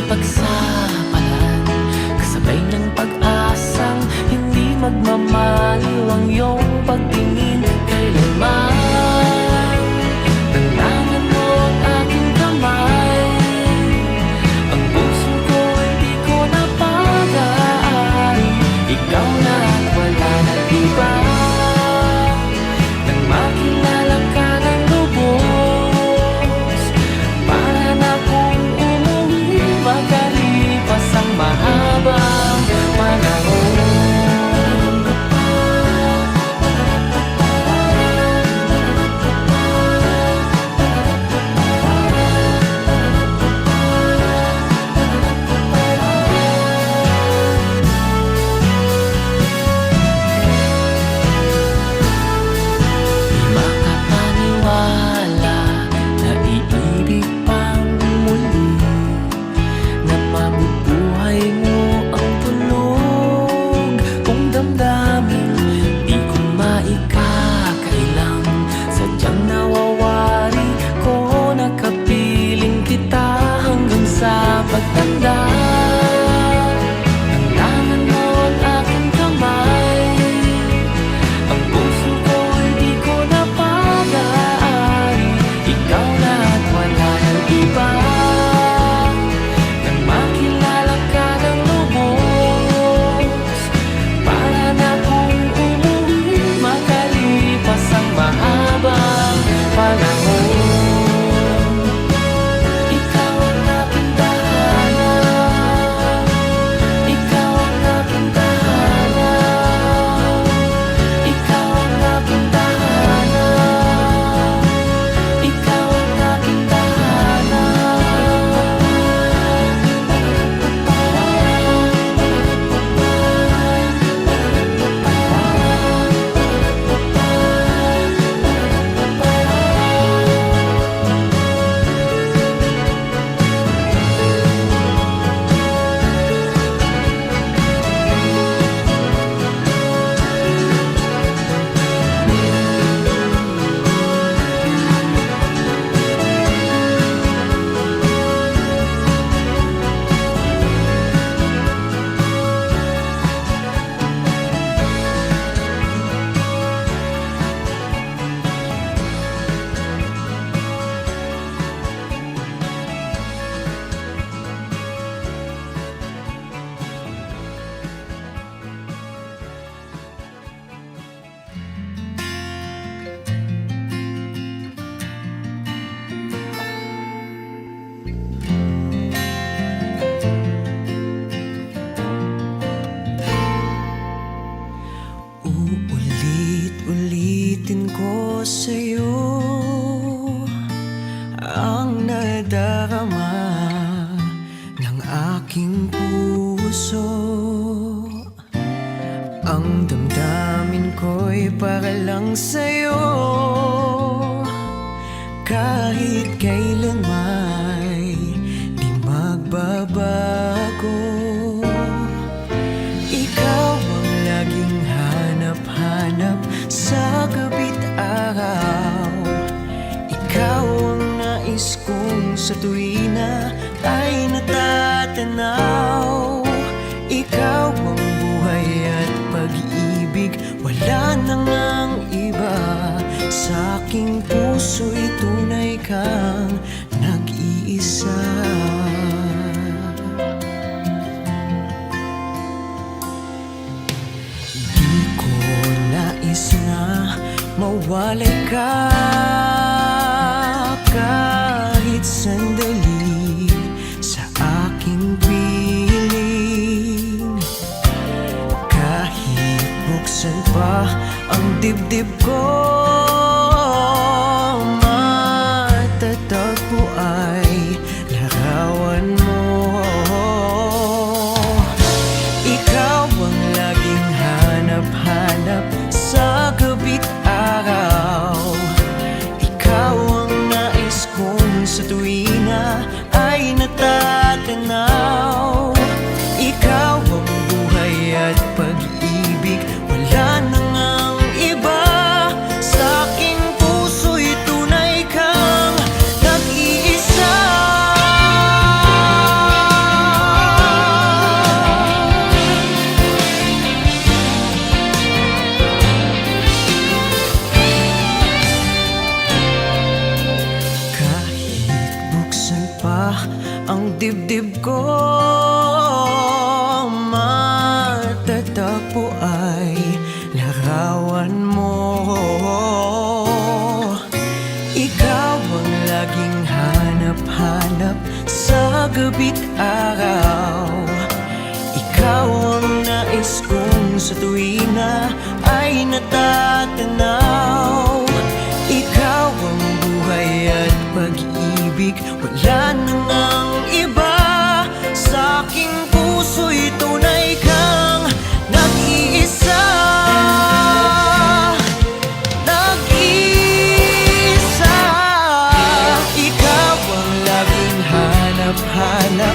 pagsapalan, kasabay ng pag-asang hindi magmamaliw ang iyong pagtingin kailanman. Tanangan mo ang aking kamay, ang puso ko hindi ko napagaan. Ikaw na at wala nang iba, nang makilala ka ng lubos. Para na kung umuwi magkalipas ang mahabang panahon. Sa pagtanda, tanangan mo ang aking kamay, ang puso ko hindi ko napagaan. Ikaw na at wala nang iba, nang makilala ka ng lubos. Para na kung umuwi makalipas ang mahabang panahon. Ulitin ko sa'yo ang nadarama ng aking puso. Ang damdamin ko'y para lang sa'yo, kahit kailan may di magbabago. Ikaw ang laging hanap-hanap sa gabi't araw. Ikaw ang nais kong sa tuwina ay natatanaw. Ikaw ang buhay at pag-ibig, wala nang ang iba. Sa aking puso'y tunay kang nag-iisa. Na mawalay ka kahit sandali sa aking piling. Kahit buksan pa ang dibdib ko, matatagpo ay larawan mo. Ikaw ang laging hanap-hanap sa gabi't araw. Ikaw ang nais kong sa tuwina ay natatanaw. Ikaw ang buhay at pag-ibig, wala nang ang iba. Sa Ang dibdib ko matatagpo ay larawan mo. Ikaw ang laging hanap-hanap sa gabi't araw. Ikaw ang nais kong sa tuwina ay natatanaw. Ikaw ang buhay at pag-ibig, wala nang iba. Sa aking puso'y tunay kang nag-iisa. Nag-iisa. Ikaw ang laging hanap-hanap